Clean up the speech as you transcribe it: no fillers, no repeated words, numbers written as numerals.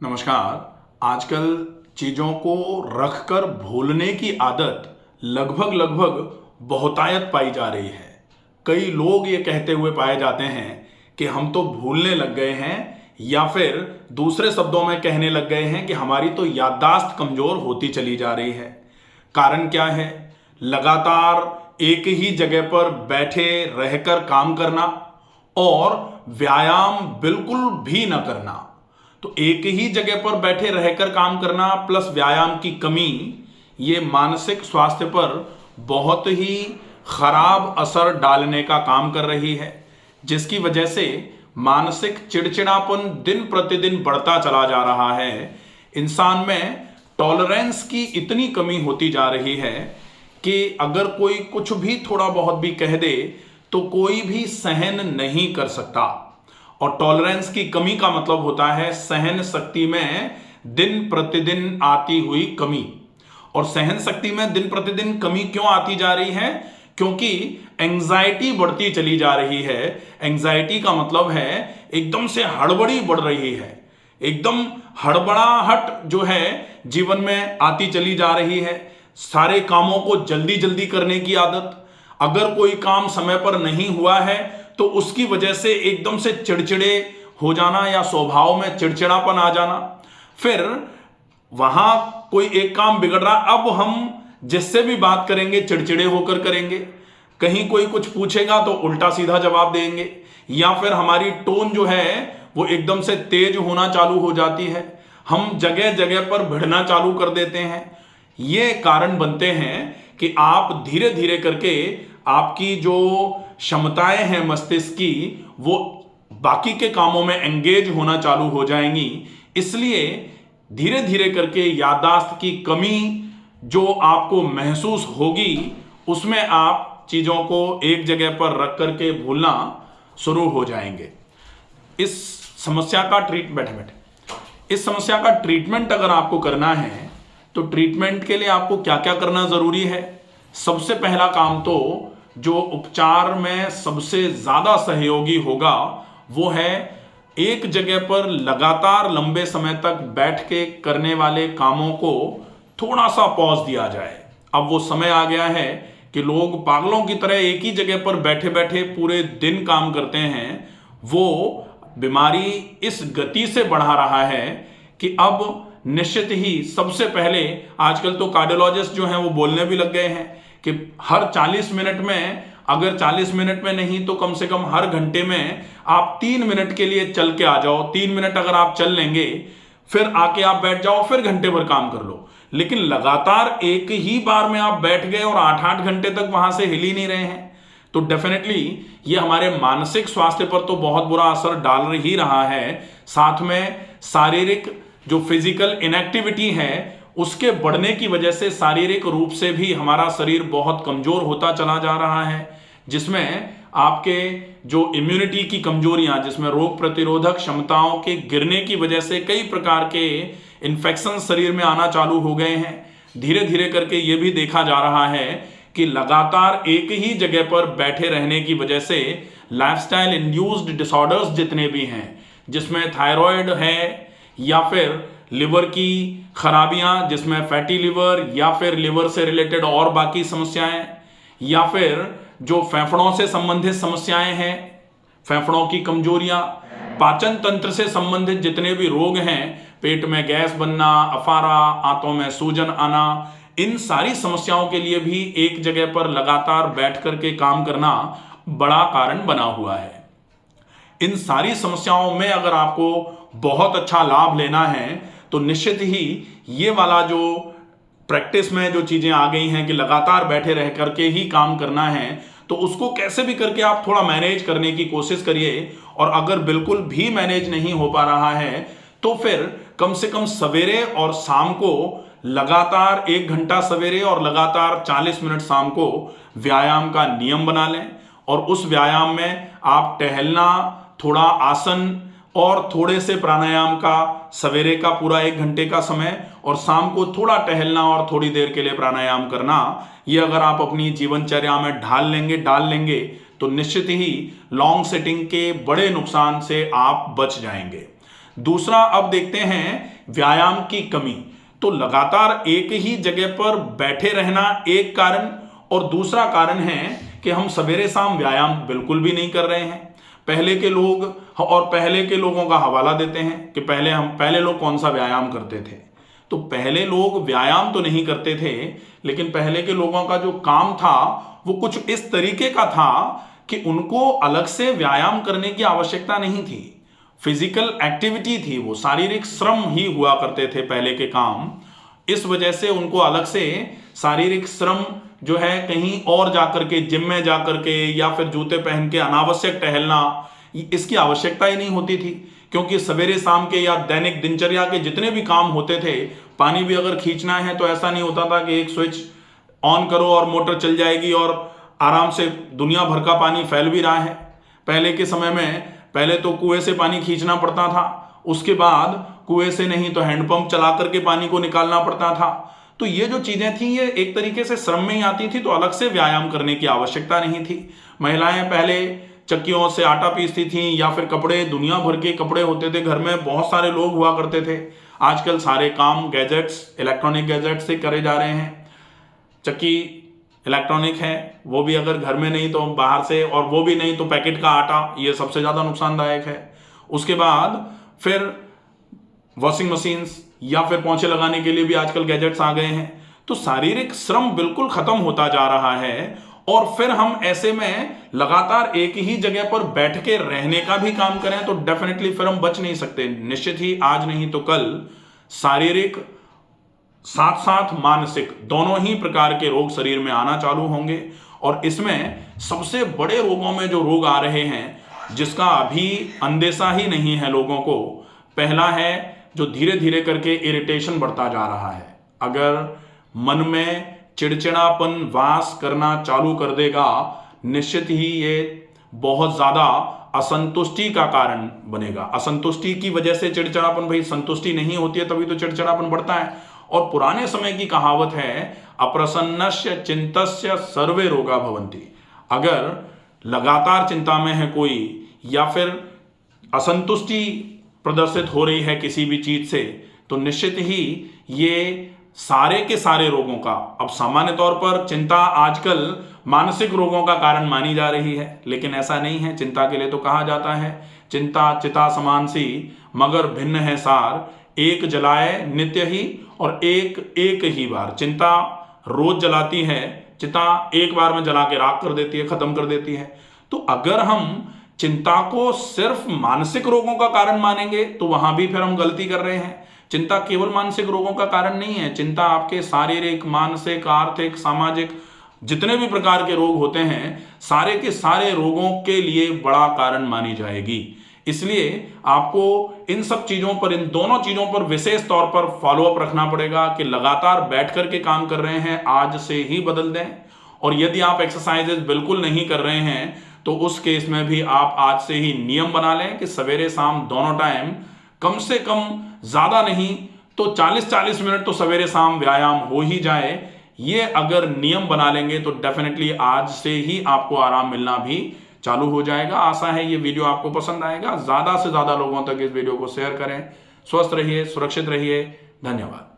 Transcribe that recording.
नमस्कार। आजकल चीज़ों को रखकर भूलने की आदत लगभग बहुतायत पाई जा रही है। कई लोग ये कहते हुए पाए जाते हैं कि हम तो भूलने लग गए हैं, या फिर दूसरे शब्दों में कहने लग गए हैं कि हमारी तो याददाश्त कमज़ोर होती चली जा रही है। कारण क्या है? लगातार एक ही जगह पर बैठे रहकर काम करना और व्यायाम बिल्कुल भी न करना। तो एक ही जगह पर बैठे रहकर काम करना प्लस व्यायाम की कमी, ये मानसिक स्वास्थ्य पर बहुत ही खराब असर डालने का काम कर रही है, जिसकी वजह से मानसिक चिड़चिड़ापन दिन प्रतिदिन बढ़ता चला जा रहा है। इंसान में टॉलरेंस की इतनी कमी होती जा रही है कि अगर कोई कुछ भी थोड़ा बहुत भी कह दे तो कोई भी सहन नहीं कर सकता। और टॉलरेंस की कमी का मतलब होता है सहन शक्ति में दिन प्रतिदिन आती हुई कमी। और सहन शक्ति में दिन प्रतिदिन कमी क्यों आती जा रही है? क्योंकि एंजाइटी बढ़ती चली जा रही है। एंजाइटी का मतलब है एकदम से हड़बड़ी बढ़ रही है, एकदम हड़बड़ाहट जो है जीवन में आती चली जा रही है। सारे कामों को जल्दी जल्दी करने की आदत, अगर कोई काम समय पर नहीं हुआ है तो उसकी वजह से एकदम से चिड़चिड़े हो जाना या स्वभाव में चिड़चिड़ापन आ जाना। फिर वहां कोई एक काम बिगड़ रहा, अब हम जिससे भी बात करेंगे चिड़चिड़े होकर करेंगे। कहीं कोई कुछ पूछेगा तो उल्टा सीधा जवाब देंगे, या फिर हमारी टोन जो है वो एकदम से तेज होना चालू हो जाती है। हम जगह जगह पर भिड़ना चालू कर देते हैं। ये कारण बनते हैं कि आप धीरे धीरे करके आपकी जो क्षमताएं हैं मस्तिष्क की, वो बाकी के कामों में एंगेज होना चालू हो जाएंगी। इसलिए धीरे धीरे करके याददाश्त की कमी जो आपको महसूस होगी, उसमें आप चीज़ों को एक जगह पर रख करके भूलना शुरू हो जाएंगे। इस समस्या का इस समस्या का ट्रीटमेंट अगर आपको करना है तो ट्रीटमेंट के लिए आपको क्या क्या करना ज़रूरी है? सबसे पहला काम तो जो उपचार में सबसे ज़्यादा सहयोगी होगा वो है एक जगह पर लगातार लंबे समय तक बैठ के करने वाले कामों को थोड़ा सा पॉज दिया जाए। अब वो समय आ गया है कि लोग पागलों की तरह एक ही जगह पर बैठे बैठे पूरे दिन काम करते हैं। वो बीमारी इस गति से बढ़ा रहा है कि अब निश्चित ही सबसे पहले आजकल तो कार्डियोलॉजिस्ट जो हैं वो बोलने भी लग गए हैं कि हर 40 मिनट में, अगर 40 मिनट में नहीं तो कम से कम हर घंटे में आप 3 मिनट के लिए चल के आ जाओ। 3 मिनट अगर आप चल लेंगे, फिर आके आप बैठ जाओ, फिर घंटे भर काम कर लो। लेकिन लगातार एक ही बार में आप बैठ गए और 8-8 घंटे तक वहां से हिल ही नहीं रहे हैं, तो डेफिनेटली ये हमारे मानसिक स्वास्थ्य पर तो बहुत बुरा असर डाल ही रहा है। साथ में शारीरिक जो फिजिकल इनएक्टिविटी है उसके बढ़ने की वजह से शारीरिक रूप से भी हमारा शरीर बहुत कमजोर होता चला जा रहा है, जिसमें आपके जो इम्यूनिटी की कमजोरियां, जिसमें रोग प्रतिरोधक क्षमताओं के गिरने की वजह से कई प्रकार के इन्फेक्शन शरीर में आना चालू हो गए हैं। धीरे धीरे करके ये भी देखा जा रहा है कि लगातार एक ही जगह पर बैठे रहने की वजह से लाइफस्टाइल इंड्यूस्ड डिसऑर्डर्स जितने भी हैं, जिसमें थायराइड है या फिर लिवर की खराबियां, जिसमें फैटी लिवर या फिर लिवर से रिलेटेड और बाकी समस्याएं, या फिर जो फेफड़ों से संबंधित समस्याएं हैं, फेफड़ों की कमजोरियां, पाचन तंत्र से संबंधित जितने भी रोग हैं, पेट में गैस बनना, अफारा, आंतों में सूजन आना, इन सारी समस्याओं के लिए भी एक जगह पर लगातार बैठ करके काम करना बड़ा कारण बना हुआ है। इन सारी समस्याओं में अगर आपको बहुत अच्छा लाभ लेना है तो निश्चित ही ये वाला जो प्रैक्टिस में जो चीज़ें आ गई हैं कि लगातार बैठे रह करके ही काम करना है, तो उसको कैसे भी करके आप थोड़ा मैनेज करने की कोशिश करिए। और अगर बिल्कुल भी मैनेज नहीं हो पा रहा है तो फिर कम से कम सवेरे और शाम को लगातार 1 घंटा सवेरे और लगातार 40 मिनट शाम को व्यायाम का नियम बना लें। और उस व्यायाम में आप टहलना, थोड़ा आसन और थोड़े से प्राणायाम का सवेरे का पूरा 1 घंटे का समय, और शाम को थोड़ा टहलना और थोड़ी देर के लिए प्राणायाम करना, ये अगर आप अपनी जीवनचर्या में डाल लेंगे तो निश्चित ही लॉन्ग सेटिंग के बड़े नुकसान से आप बच जाएंगे। दूसरा, अब देखते हैं व्यायाम की कमी। तो लगातार एक ही जगह पर बैठे रहना एक कारण, और दूसरा कारण है कि हम सवेरे शाम व्यायाम बिल्कुल भी नहीं कर रहे हैं। पहले के लोग और पहले के लोगों का हवाला देते हैं कि पहले लोग कौन सा व्यायाम करते थे। तो पहले लोग व्यायाम तो नहीं करते थे, लेकिन पहले के लोगों का जो काम था वो कुछ इस तरीके का था कि उनको अलग से व्यायाम करने की आवश्यकता नहीं थी। फिजिकल एक्टिविटी थी, वो शारीरिक श्रम ही हुआ करते थे पहले के काम। इस वजह से उनको अलग से शारीरिक श्रम जो है कहीं और जाकर के, जिम में जाकर के या फिर जूते पहन के अनावश्यक टहलना, इसकी आवश्यकता ही नहीं होती थी। क्योंकि सवेरे शाम के या दैनिक दिनचर्या के जितने भी काम होते थे, पानी भी अगर खींचना है तो ऐसा नहीं होता था कि एक स्विच ऑन करो और मोटर चल जाएगी और आराम से दुनिया भर का पानी फैल भी रहा है। पहले के समय में पहले तो कुएं से पानी खींचना पड़ता था, उसके बाद कुएं से नहीं तो हैंडपंप चला करके पानी को निकालना पड़ता था। तो ये जो चीजें थी ये एक तरीके से श्रम में ही आती थी, तो अलग से व्यायाम करने की आवश्यकता नहीं थी। महिलाएं पहले चक्कियों से आटा पीसती थी या फिर कपड़े, दुनिया भर के कपड़े होते थे घर में, बहुत सारे लोग हुआ करते थे। आजकल सारे काम गैजेट्स, इलेक्ट्रॉनिक गैजेट्स से करे जा रहे हैं। चक्की इलेक्ट्रॉनिक है, वो भी अगर घर में नहीं तो बाहर से, और वो भी नहीं तो पैकेट का आटा, ये सबसे ज़्यादा नुकसानदायक है। उसके बाद फिर वॉशिंग मशीन्स या फिर पोंछे लगाने के लिए भी आजकल गैजेट्स आ गए हैं। तो शारीरिक श्रम बिल्कुल खत्म होता जा रहा है, और फिर हम ऐसे में लगातार एक ही जगह पर बैठ के रहने का भी काम करें तो डेफिनेटली फिर हम बच नहीं सकते। निश्चित ही आज नहीं तो कल शारीरिक साथ साथ मानसिक दोनों ही प्रकार के रोग शरीर में आना चालू होंगे। और इसमें सबसे बड़े रोगों में जो रोग आ रहे हैं, जिसका अभी अंदेशा ही नहीं है लोगों को, पहला है जो धीरे धीरे करके इरिटेशन बढ़ता जा रहा है। अगर मन में चिड़चिड़ापन वास करना चालू कर देगा, निश्चित ही ये बहुत ज्यादा असंतुष्टि का कारण बनेगा। असंतुष्टि की वजह से चिड़चिड़ापन, भाई संतुष्टि नहीं होती है तभी तो चिड़चिड़ापन बढ़ता है। और पुराने समय की कहावत है, अप्रसन्नस्य चिंतस्य सर्वे रोगा भवन्ति। अगर लगातार चिंता में है कोई या फिर असंतुष्टि प्रदर्शित हो रही है किसी भी चीज से, तो निश्चित ही ये सारे के सारे रोगों का, अब सामान्य तौर पर चिंता आजकल मानसिक रोगों का कारण मानी जा रही है, लेकिन ऐसा नहीं है। चिंता के लिए तो कहा जाता है, चिंता चिता समान सी मगर भिन्न है सार, एक जलाए नित्य ही और एक ही बार। चिंता रोज जलाती है, चिता एक बार में जला के राख कर देती है, खत्म कर देती है। तो अगर हम चिंता को सिर्फ मानसिक रोगों का कारण मानेंगे तो वहां भी फिर हम गलती कर रहे हैं। चिंता केवल मानसिक रोगों का कारण नहीं है, चिंता आपके शारीरिक, मानसिक, आर्थिक, सामाजिक जितने भी प्रकार के रोग होते हैं, सारे के सारे रोगों के लिए बड़ा कारण मानी जाएगी। इसलिए आपको इन सब चीजों पर, इन दोनों चीजों पर विशेष तौर पर फॉलोअप रखना पड़ेगा कि लगातार बैठ करके काम कर रहे हैं, आज से ही बदल दें। और यदि आप एक्सरसाइजेज बिल्कुल नहीं कर रहे हैं तो उस केस में भी आप आज से ही नियम बना लें कि सवेरे शाम दोनों टाइम कम से कम, ज्यादा नहीं तो 40-40 मिनट तो सवेरे शाम व्यायाम हो ही जाए। ये अगर नियम बना लेंगे तो डेफिनेटली आज से ही आपको आराम मिलना भी चालू हो जाएगा। आशा है ये वीडियो आपको पसंद आएगा। ज्यादा से ज्यादा लोगों तक इस वीडियो को शेयर करें। स्वस्थ रहिए, सुरक्षित रहिए। धन्यवाद।